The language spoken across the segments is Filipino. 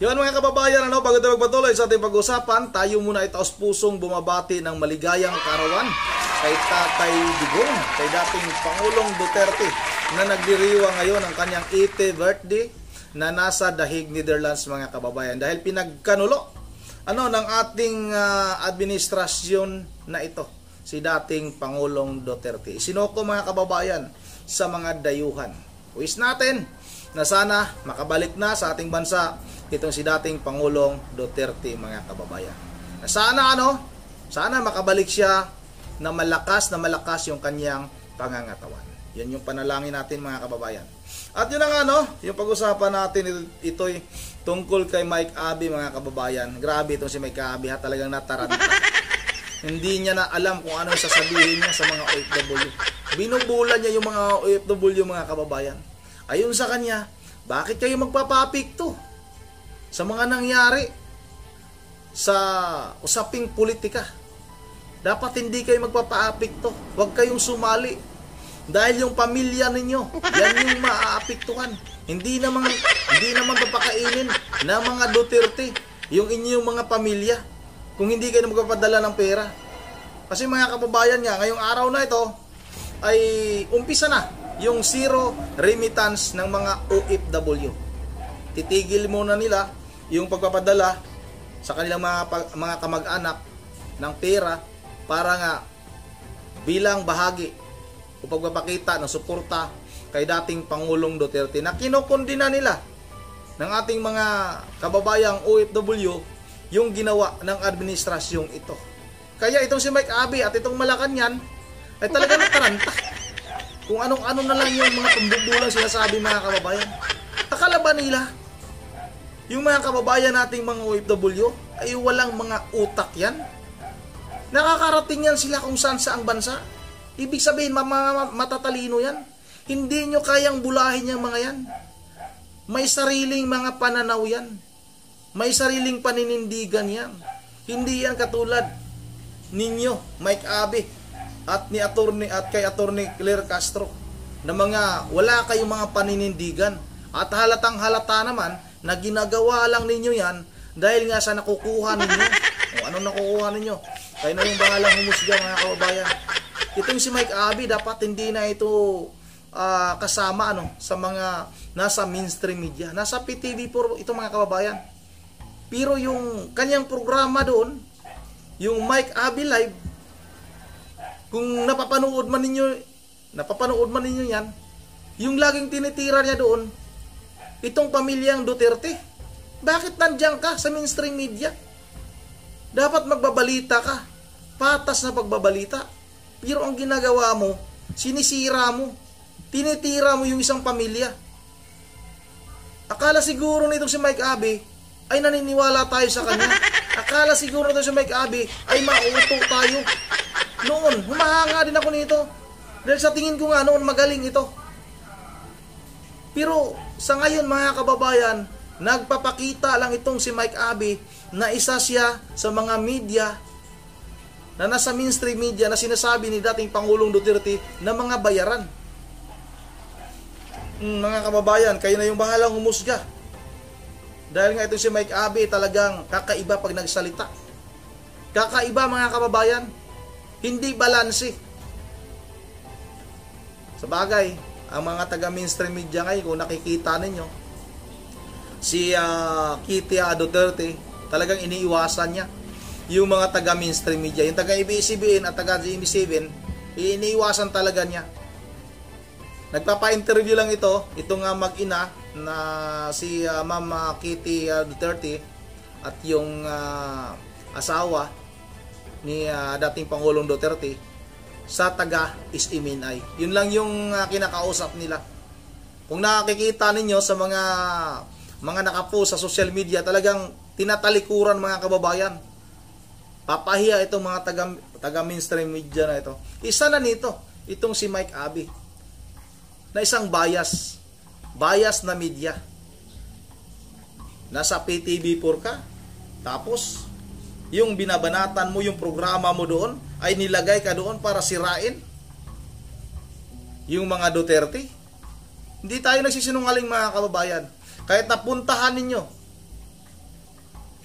Yun mga kababayan, bago tayo magpatuloy sa ating pag-usapan, tayo muna itaos pusong bumabati ng maligayang karawan kay Tatay Digong, kay dating Pangulong Duterte na nagdiriwa ngayon ang kanyang 80th birthday na nasa dahig Netherlands mga kababayan. Dahil pinagkanulo ng ating administrasyon na ito, si dating Pangulong Duterte. Isinuko mga kababayan sa mga dayuhan. Wish natin na sana makabalik na sa ating bansa itong si dating Pangulong Duterte mga kababayan. Sana makabalik siya na malakas yung kanyang pangangatawan. Yan yung panalangin natin mga kababayan. At yun ang yung pag-usapan natin ito'y tungkol kay Mike Abe mga kababayan. Grabe itong si Mike Abe, talagang nataranta. Hindi niya na alam kung ano sasabihin niya sa mga OFW. Binubulan niya yung mga OFW mga kababayan. Ayon sa kanya, bakit kayo magpapapikto sa mga nangyari sa usaping politika? Dapat hindi kayo magpapaapekto. Huwag kayong sumali. Dahil yung pamilya ninyo, yan yung maaapektuhan. Hindi naman papakainin na mga Duterte yung inyong mga pamilya kung hindi kayo magpapadala ng pera. Kasi mga kababayan nga, ngayong araw na ito ay umpisa na yung zero remittance ng mga OFW. Titigil muna nila yung pagpapadala sa kanilang mga kamag-anak ng pera para nga bilang bahagi o pagpapakita ng suporta kay dating Pangulong Duterte na kinokondina nila ng ating mga kababayang OFW yung ginawa ng administrasyong ito. Kaya itong si Mike Abe at itong Malacanang ay talaga nataranta. Kung anong-ano na lang yung mga pambubulang sinasabi mga kababayan. Akala ba nila yung mga kababayan nating mga OFW ay walang mga utak yan? Nakakarating yan sila kung saan saang bansa. Ibig sabihin, matatalino yan. Hindi nyo kayang bulahin yung mga yan. May sariling mga pananaw yan. May sariling paninindigan yan. Hindi yan katulad ninyo, Mike Abe, at kay Attorney Claire Castro, na mga wala kayong mga paninindigan. At halatang halata naman na ginagawa lang ninyo yan dahil nga sa nakukuha ninyo. O ano nakukuha ninyo? Kayo na yung bahalang humusga mga kababayan. Itong si Mike Abe dapat hindi na ito kasama sa mga nasa mainstream media. Nasa PTV4 ito mga kababayan. Pero yung kanyang programa doon, yung Mike Abe Live, kung napapanood man ninyo yan, yung laging tinitira niya doon, itong pamilyang Duterte. Bakit nandiyan ka sa mainstream media? Dapat magbabalita ka. Patas na pagbabalita. Pero ang ginagawa mo, sinisira mo. Tinitira mo yung isang pamilya. Akala siguro nitong si Mike Abe ay naniniwala tayo sa kanya. Akala siguro nitong si Mike Abe ay mauto tayo. Noon, humahanga din ako nito. Dahil sa tingin ko nga noon magaling ito. Pero sa ngayon mga kababayan, nagpapakita lang itong si Mike Abe na isa siya sa mga media na nasa mainstream media na sinasabi ni dating Pangulong Duterte na mga bayaran. Mga kababayan, kayo na yung bahalang humusga. Dahil nga itong si Mike Abe talagang kakaiba pag nagsalita. Kakaiba mga kababayan. Hindi balanse. Sa bagay, ang mga taga-mainstream media ngayon, kung nakikita ninyo, si Kitty Duterte, talagang iniiwasan niya yung mga taga-mainstream media. Yung taga-ABS-CBN at taga-GMA7, iniiwasan talaga niya. Nagpapa-interview lang itong mag-ina na si Ma'am Kitty Duterte at yung asawa ni dating Pangulong Duterte sa taga-SMNI. Yun lang yung kinakausap nila. Kung nakikita ninyo sa mga nakapost sa social media, talagang tinatalikuran mga kababayan. Papahiya itong mga taga-mainstream media na ito. Isa na nito, itong si Mike Abe, na isang bias na media. Nasa PTV4 ka, tapos yung binabanatan mo, yung programa mo doon, ay nilagay ka doon para sirain yung mga Duterte. Hindi tayo nagsisinungaling mga kababayan. Kahit napuntahan ninyo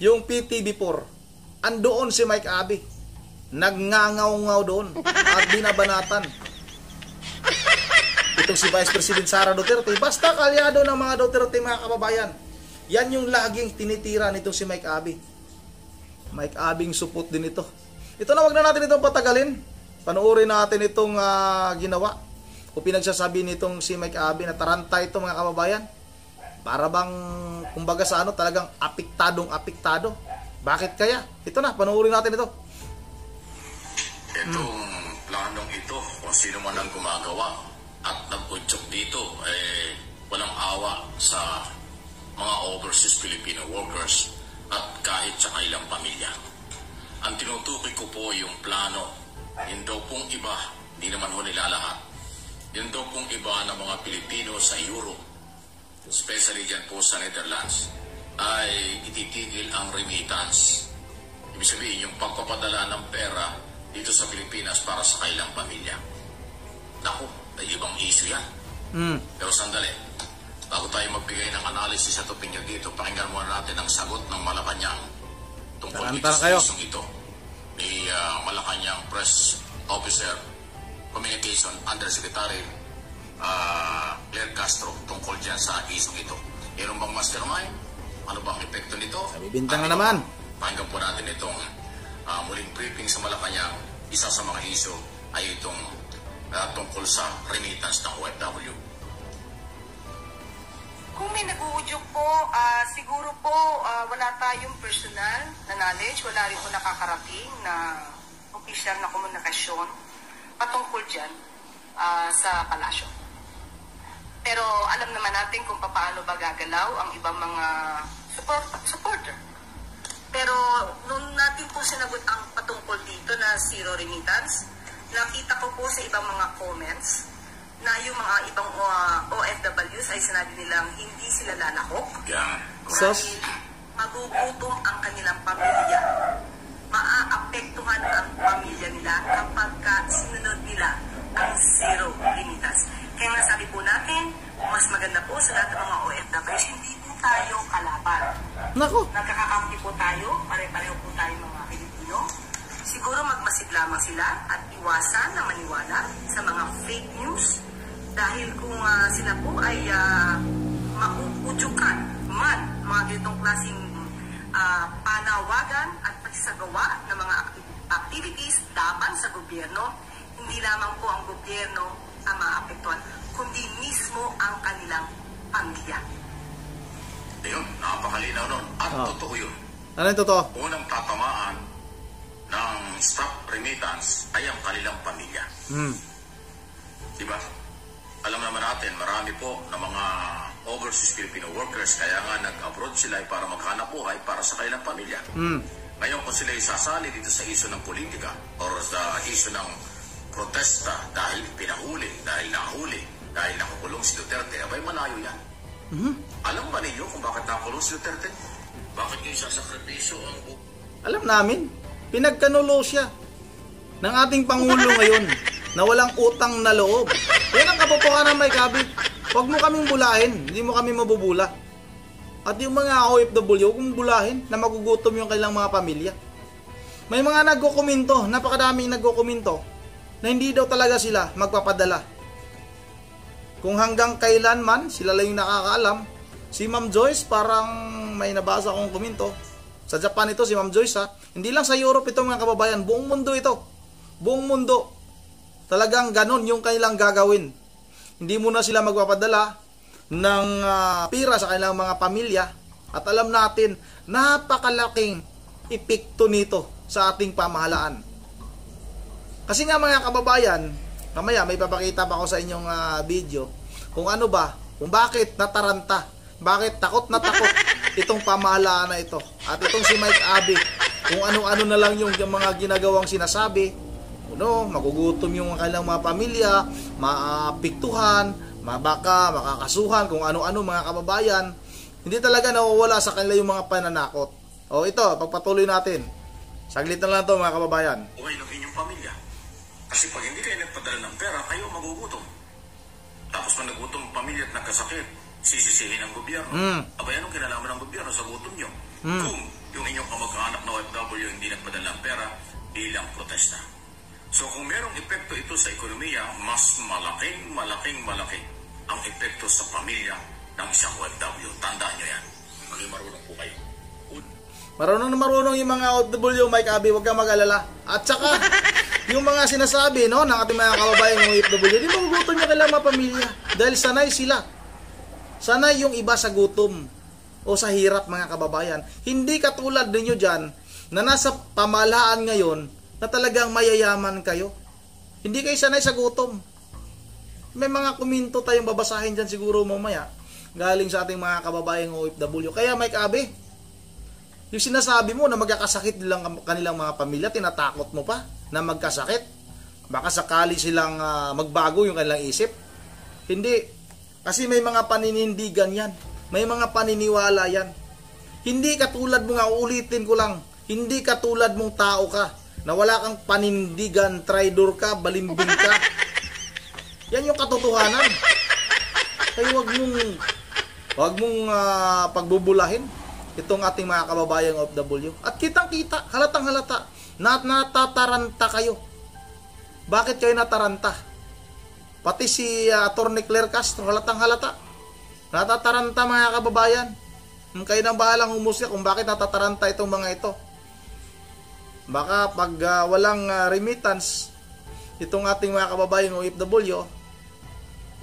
yung PTV4, andoon si Mike Abby. Nagngangaw-ngaw doon at binabanatan itong si Vice President Sara Duterte. Basta kalyado ng mga Duterte, mga kababayan. Yan yung laging tinitira nitong si Mike Abby. Mike Abing supot din ito. Ito na, wag na natin itong patagalin. Panuorin natin itong ginawa o pinagsasabi nitong si Mike Abby na taranta ito, mga kababayan. Para bang, kumbaga sa ano, talagang apektado. Bakit kaya? Ito na, panuorin natin ito. Itong planong ito, kung sino man ang gumagawa at nag-udyok dito, walang awa sa mga overseas Filipino workers at kahit sa kailang pamilya. Ang tinutukoy ko po yung plano, yun daw pong iba, hindi naman ho nila lahat, yun daw pong iba ng mga Pilipino sa Europe, especially dyan po sa Netherlands, ay ititigil ang remittance. Ibig sabihin, yung pagpapadala ng pera dito sa Pilipinas para sa kailang pamilya. Naku, may ibang issue yan. Pero sandali, bago tayo magbigay ng analysis at opinion dito, pakinggan muna natin ang sagot ng Malacanang tungkol dito sa isang ito ni Malacanang Press Officer Communication Undersecretary Claire Castro tungkol dyan sa isang ito. Meron bang mastermind? Ano bang epekto nito? Bintang na naman. Pakinggan po natin itong muling briefing sa Malacanang. Isa sa mga issue ay itong tungkol sa remittance ng OFW. Kung may nag-uudyok po, siguro po wala tayong personal na knowledge, wala rin po nakakarating na opisyal na komunikasyon patungkol dyan sa palasyo. Pero alam naman natin kung paano ba gagalaw ang ibang mga supporter. Pero nung natin po sinagot ang patungkol dito na zero remittance, nakita ko po sa ibang mga comments na yung mga ibang OFWs ay sinabi nilang hindi sila lalahok. Yeah. Dahil magugutom ang kanilang pamilya. Maaapektuhan ang pamilya nila kapag sinunod nila ang zero remittance. Kaya nga sabi po natin, mas maganda po sa lahat ng mga OFWs, hindi po tayo kalaban. Nako. Nagkakakampi po tayo, pare-pareho po tayo mga Pilipino. Siguro magmasid lamang sila at iwasan na maniwala sa mga fake news dahil kung sila po ay mauudyukan man mga ganitong klaseng panawagan at pagsasagawa ng mga activities laban sa gobyerno, hindi lamang po ang gobyerno ang maapektuhan, kundi mismo ang kanilang pamilya. Ayun, napakalinaw nun. At totoo yun. Ano yung totoo? Unang tatamaan ng stop remittance ay ang kanilang pamilya. Diba? Alam naman natin, marami po ng mga overseas Filipino workers, kaya nga nag-abroad sila para maghanap buhay para sa kanilang pamilya. Ngayon, kung sila isasali dito sa issue ng politika or sa issue ng protesta dahil pinahuli, dahil nahuli, dahil nakukulong si Duterte, abay malayo yan. Alam ba ninyo kung bakit nakulong si Duterte? Bakit yung sasakripisyo ang Alam namin, pinagkanulo siya ng ating Pangulo ngayon na walang utang na loob. Yan ang katotohanan, Mike Abby. Huwag mo kaming bulahin, hindi mo kami mabubula. At yung mga OFW, huwag mong bulahin na magugutom yung kailang mga pamilya. May mga nagkukomento, napakadaming nagkukomento na hindi daw talaga sila magpapadala. Kung hanggang kailan man, sila lang yung nakakaalam. Si Ma'am Joyce, parang may nabasa akong komento. Sa Japan ito, si Ma'am Joyce ha. Hindi lang sa Europe ito mga kababayan, buong mundo ito. Buong mundo. Talagang ganon yung kanilang gagawin. Hindi muna sila magpapadala ng pira sa kanilang mga pamilya. At alam natin, napakalaking epekto nito sa ating pamahalaan. Kasi nga mga kababayan, mamaya may papakita pa ako sa inyong video kung ano ba, kung bakit nataranta, bakit takot na takot itong pamahalaan na ito. At itong si Mike Abby, kung ano-ano na lang yung mga ginagawang sinasabi, magugutom yung kailang mga pamilya, maapektuhan, baka makakasuhan, kung ano-ano mga kababayan. Hindi talaga nawawala sa kanila yung mga pananakot. O ito, pagpatuloy natin. Saglit na lang ito mga kababayan. okay ng inyong pamilya? Kasi pag hindi kayo nagpadala ng pera, kayo magugutom. Tapos pag nagutom ang pamilya at nagkasakit, sisisihin ang gobyerno. Abay, anong kinalaman ng gobyerno sa gutom nyo? Kung yung OFW hindi nagpadala ng pera bilang protesta. So kung merong epekto ito sa ekonomiya, mas malaki ang epekto sa pamilya ng isang OFW. Tandaan nyo yan. Maging marunong po kayo. Marunong na marunong yung mga OFW, Mike Abby, huwag kang mag-alala. At saka, yung mga sinasabi, no, ng ating mga kababayan ng OFW, di magugutom niya kailang mga pamilya. Dahil sanay sila. Sanay yung iba sa gutom o sa hirap, mga kababayan. Hindi katulad ninyo dyan, na nasa pamahalaan ngayon, na talagang mayayaman kayo. Hindi kayo sanay sa gutom. May mga kuminto tayong babasahin dyan siguro mamaya, galing sa ating mga kababayang OFW. Kaya Mike Abby, yung sinasabi mo na magkakasakit lang kanilang mga pamilya, tinatakot mo pa na magkasakit. Baka sakali silang magbago yung kanilang isip. Hindi. Kasi may mga paninindigan yan. May mga paniniwala yan. Hindi katulad mo nga, uulitin ko lang, hindi katulad mong tao ka, na wala kang panindigan, traidor ka, balimbing ka. Yan yung katotohanan. Kaya wag mong pagbubulahin itong ating mga kababayang OFW. At kitang-kita, halatang-halata, natataranta kayo. Bakit kayo nataranta? Pati si Atty. Claire Castro, halatang-halata. Natataranta mga kababayan. Kayo nang bahalang humusga kung bakit natataranta itong mga ito. Baka pag walang remittance, itong ating mga kababayang OFW,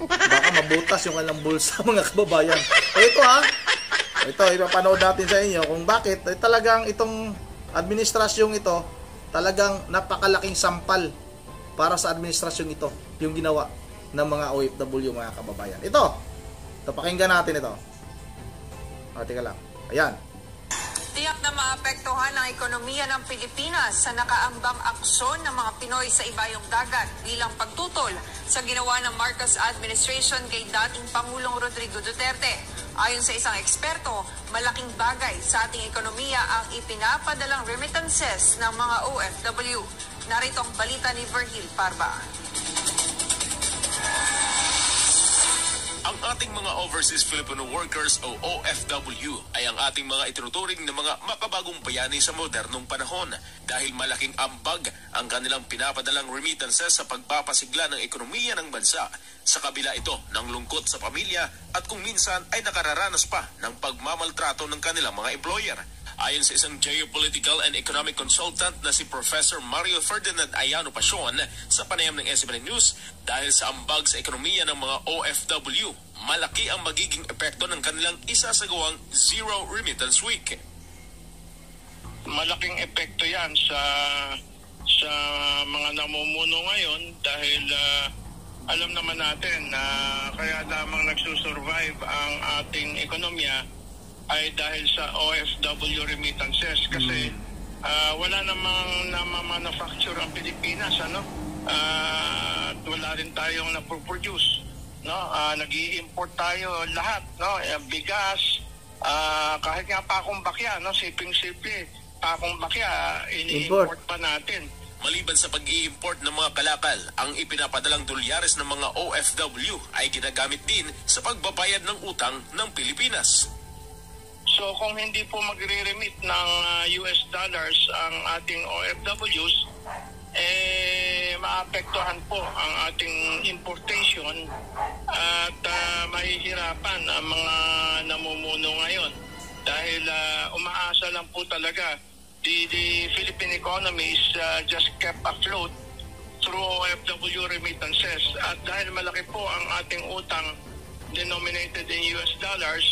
baka mabutas yung kanilang bulsa mga kababayan. O ito ito, ipapanood natin sa inyo kung bakit talagang itong administrasyong ito talagang napakalaking sampal para sa administrasyong ito, yung ginawa ng mga OFW mga kababayan. Ito pakinggan natin ito. Teka lang. Ayan. Tiyak na maapektuhan ang ekonomiya ng Pilipinas sa nakaambang aksyon ng mga Pinoy sa ibayong dagat bilang pagtutol sa ginawa ng Marcos administration kay dating Pangulong Rodrigo Duterte. Ayon sa isang eksperto, malaking bagay sa ating ekonomiya ang ipinapadalang remittances ng mga OFW. Narito ang balita ni Virgil Parba. Ang ating mga Overseas Filipino Workers o OFW ay ang ating mga itinuturing na mga makabagong bayani sa modernong panahon dahil malaking ambag ang kanilang pinapadalang remittances sa pagpapasigla ng ekonomiya ng bansa. Sa kabila ito ng lungkot sa pamilya at kung minsan ay nakararanas pa ng pagmamaltrato ng kanilang mga employer. Ayon sa isang geopolitical and economic consultant na si Professor Mario Ferdinand Ayano Pasion sa panayam ng SMN News, dahil sa ambag sa ekonomiya ng mga OFW, malaki ang magiging epekto ng kanilang isasagawang Zero Remittance Week. Malaking epekto yan sa mga namumuno ngayon dahil alam naman natin na kaya lamang nagsusurvive ang ating ekonomiya ay dahil sa OFW remittances kasi wala namang namamanufacture ang Pilipinas, wala rin tayong naproproduce, nag-i-import tayo lahat, bigas, kahit nga pakong bakya, siping-sipi, pakong bakya, ini-import pa natin. Maliban sa pag-i-import ng mga kalakal, ang ipinapadalang dolyares ng mga OFW ay ginagamit din sa pagbabayad ng utang ng Pilipinas. So kung hindi po magre-remit ng US dollars ang ating OFWs, maapektuhan po ang ating importation at mahihirapan ang mga namumuno ngayon dahil umaasa lang po talaga. The Philippine economy is just kept afloat through OFW remittances at dahil malaki po ang ating utang denominated in US dollars,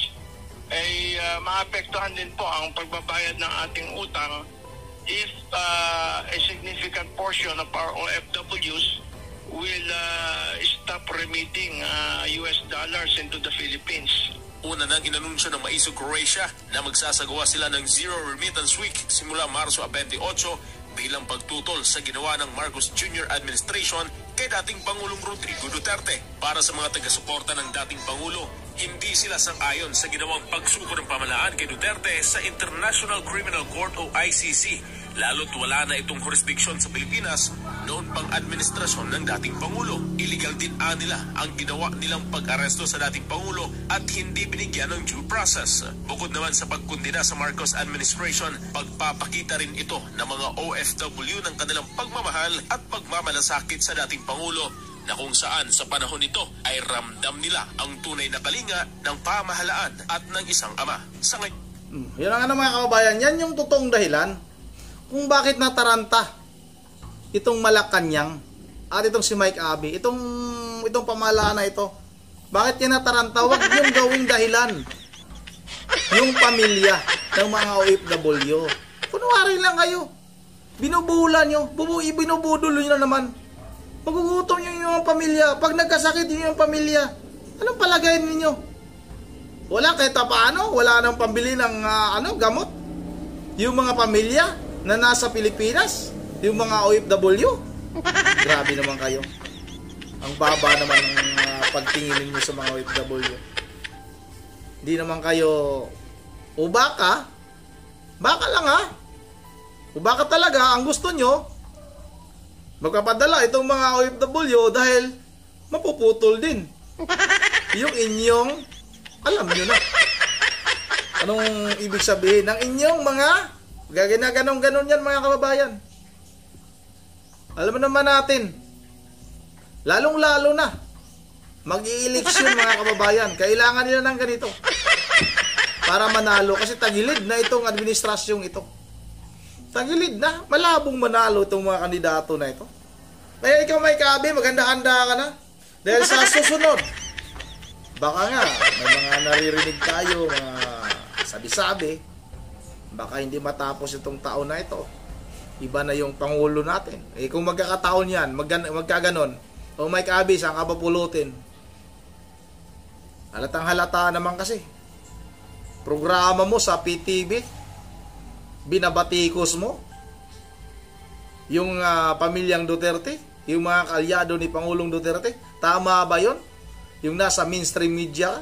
ay maapektuhan din po ang pagbabayad ng ating utang if a significant portion of our OFWs will stop remitting US dollars into the Philippines. Una nang inanunsyo ng Maisog Croatia na magsasagawa sila ng Zero Remittance Week simula Marso 28 bilang pagtutol sa ginawa ng Marcos Jr. Administration kay dating Pangulong Rodrigo Duterte. Para sa mga taga-suporta ng dating Pangulo, hindi sila sang-ayon sa ginawang pagsuko ng pamahalaan kay Duterte sa International Criminal Court o ICC lalo't wala na itong jurisdiction sa Pilipinas noon pang administrasyon ng dating Pangulo. Illegal din nila ang ginawa nilang pag-aresto sa dating Pangulo at hindi binigyan ng due process. Bukod naman sa pagkundina sa Marcos administration, pagpapakita rin ito ng mga OFW ng kanilang pagmamahal at pagmamalasakit sa dating Pangulo, na kung saan sa panahon nito ay ramdam nila ang tunay na kalinga ng pamahalaan at ng isang ama. Sa Yun ang mga kababayan, yan yung totoong dahilan kung bakit nataranta itong Malacanang at itong si Mike Abe, itong pamahalaan na ito. Bakit yan nataranta? Huwag yung gawing dahilan yung pamilya ng mga OFW. Kunwari lang kayo, binubulan nyo, binubudol nyo na naman. Magugutom yung pamilya. Pag nagkasakit yung pamilya, anong palagay ninyo? Wala kahit paano, wala nang pambili ng gamot. Yung mga pamilya na nasa Pilipinas, yung mga OFW, grabe naman kayo. Ang baba naman ng pagtingin niyo sa mga OFW. Hindi naman kayo, o baka lang ha. O baka talaga, ang gusto nyo, magpapadala itong mga OFW dahil mapuputol din yung inyong, alam nyo na anong ibig sabihin ng inyong mga gaganong-ganon yan mga kababayan. Alam naman natin, lalong-lalo na mag-i-eleksyon mga kababayan, kailangan nila ng ganito para manalo, kasi tagilid na itong administrasyong ito. Tagilid na, malabong manalo itong mga kandidato na ito. Kaya ikaw Mike Abe, maganda-handa ka na. Dahil sa susunod, baka nga, may mga naririnig tayo, mga sabi-sabi, baka hindi matapos itong taon na ito. Iba na yung Pangulo natin. Kung magkakataon yan, magkaganon, o Mike Abe, saan ka papulutin? Halatang halata naman kasi. Programa mo sa PTV, binabatikos mo yung pamilyang Duterte, yung mga kalyado ni Pangulong Duterte. Tama ba yun? Yung nasa mainstream media.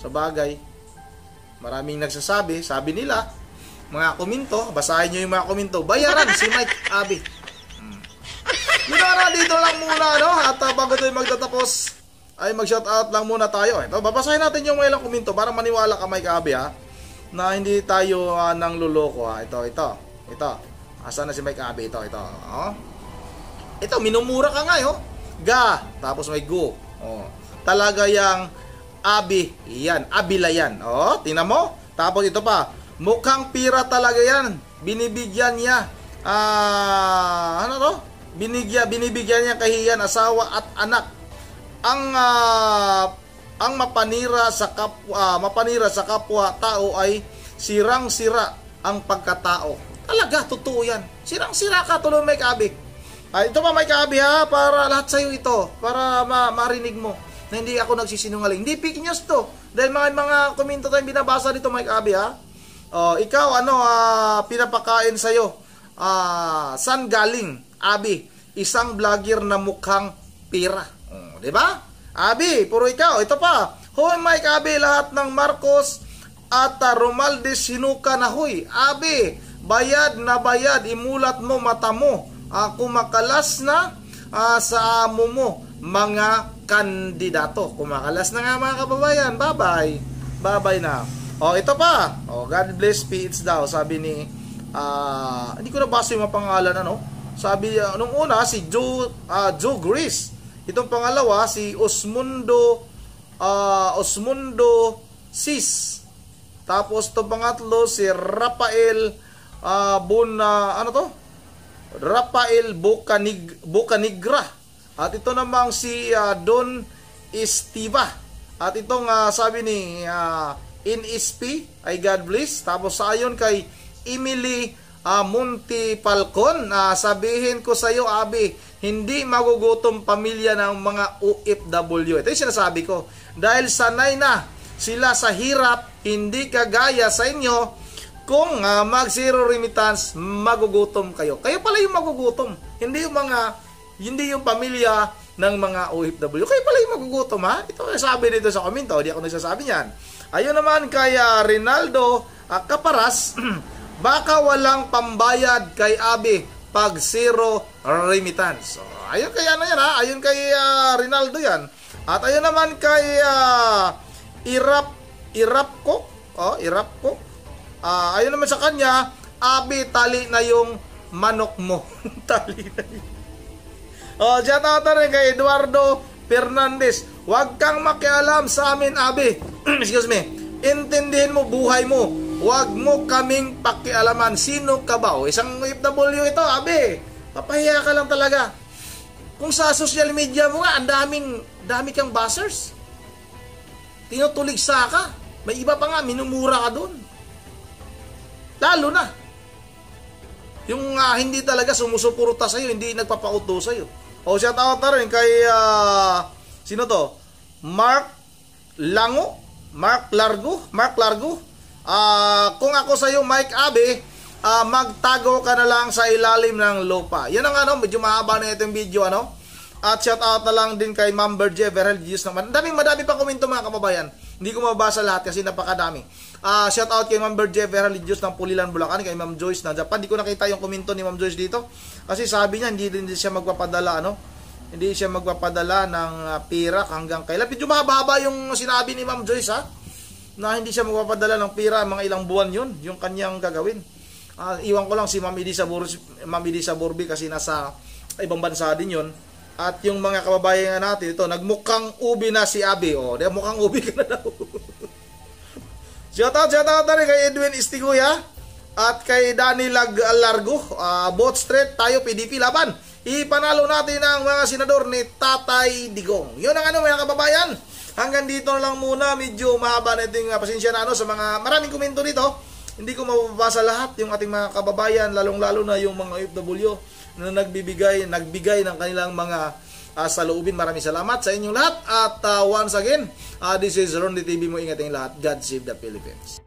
Sa bagay, maraming nagsasabi, sabi nila, mga komento, basahin nyo yung mga komento, bayaran si Mike Abe. Yun na, dito lang muna, no? At bago tayo magtatapos, ay mag-shoutout lang muna tayo. Ito, babasahin natin yung mga ilang komento para maniwala ka Mike Abe, ha? Na hindi tayo nang luloko, ha. Ito. Asan na si Mike Abe? Ito. Oh. Ito, minumura ka nga, oh. Ga, tapos may go. Oh. Talaga yang Abi, yan, Abila yan. Oh, tingnan mo. Tapos ito pa, mukhang pira talaga yan. Binibigyan niya binibigyan niya kahiyan asawa at anak. Ang mapanira sa kapwa tao ay sirang-sira ang pagkatao. Talaga, totoo yan. Sirang-sira ka, tuloy Mike Abe. Ito pa Mike Abe, ha, para lahat sa'yo ito, para marinig mo na hindi ako nagsisinungaling. Hindi fake news to. Dahil mga komento tayong binabasa dito Mike Abe, ha. Ikaw, pinapakain sa'yo. San galing, Abe? Isang vlogger na mukhang pira. Diba? Abi, puro ikaw. Ito pa. Hoy Mike Abe, lahat ng Marcos at Romualdez sinuka na hoy. Abi, bayad na bayad. Imulat mo mata mo. Kumakalas na sa amo mo mga kandidato. Kumakalas na nga mga kababayan. Bye-bye. Bye-bye na. Ito pa. God bless PH daw. Sabi ni hindi ko nabasa yung mga pangalan Sabi nung una si Joe Grease. Itong pangalawa si Osmundo Sis. Tapos itong pangatlo si Rafael Rafael Bocanigra. At ito namang si Don Estiva. At itong sabi ni NSP ay God bless. Tapos ayon kay Emily Monte Falcon, sabihin ko sa iyo Abi, hindi magugutom pamilya ng mga OFW. Ito yung sinasabi ko. Dahil sanay na sila sa hirap, hindi kagaya sa inyo. Kung mag-zero remittance, magugutom kayo. Kayo pala yung magugutom. Hindi yung pamilya ng mga OFW. Kayo pala yung magugutom, ha? Ito yung sabi dito sa komento. Hindi ako nagsasabi niyan. Ayun naman kay Rinaldo Caparas, baka walang pambayad kay Abi pag zero remittance. So, ayun kay ano yan ha, ayun kay Rinaldo yan. At ayun naman kay Irapko. Ayun naman sa kanya, Abi, tali na yung manok mo. Tali na yun. Shout out na rin kay Eduardo Fernandez. Huwag kang makialam sa amin, Abi. Excuse me. Intindihin mo buhay mo. Huwag mo kaming pakialaman. Sino ka ba? Isang OFW ito, Abi. Papahiya ka lang talaga. Kung sa social media mo nga, ang dami kang buzzers. Tinutuligsa ka. May iba pa nga, minumura ka doon. Lalo na. Yung hindi talaga sumusuporta sa'yo, hindi nagpapauto sa'yo. Shout out na rin kay, sino to? Mark Largo. Kung ako sa'yo, Mike Abe, magtago ka na lang sa ilalim ng lupa. Yan ang medyo mahaba na itong video, At shout out na lang din kay Ma'am Berge Verelius naman. Madami pa komento mga kababayan. Hindi ko mabasa lahat kasi napakadami. Shout out kay Ma'am Berge Verelius ng Pulilan, Bulacan, kay Ma'am Joyce ng Japan. Hindi ko nakita yung komento ni Ma'am Joyce dito. Kasi sabi niya, hindi siya magpapadala, Hindi siya magpapadala ng pira hanggang kailan. Medyo mahaba yung sinabi ni Ma'am Joyce, na hindi siya magpapadala ng pira, mga ilang buwan yun, yung kanyang gagawin. Iwan ko lang si Ma'am Edisa Borbi kasi nasa ibang bansa din yun. At yung mga kababayan natin, ito, nagmukhang ubi na si Abi. Mukhang ubi ka na daw. Shout out na rin kay Edwin Istiguya at kay Danny Largo. Bot Street, tayo PDP laban. Ipanalo natin ang mga senador ni Tatay Digong. Yun ang mga kababayan. Hanggang dito lang muna. Medyo mahaba na iting pasensya na sa mga maraming komento dito. Hindi ko mababasa lahat yung ating mga kababayan, lalong-lalo na yung mga OFW na nagbigay ng kanilang mga saloobin. Maraming salamat sa inyong lahat. At once again, this is Ronde TV mo. Ingat ang lahat. God save the Philippines.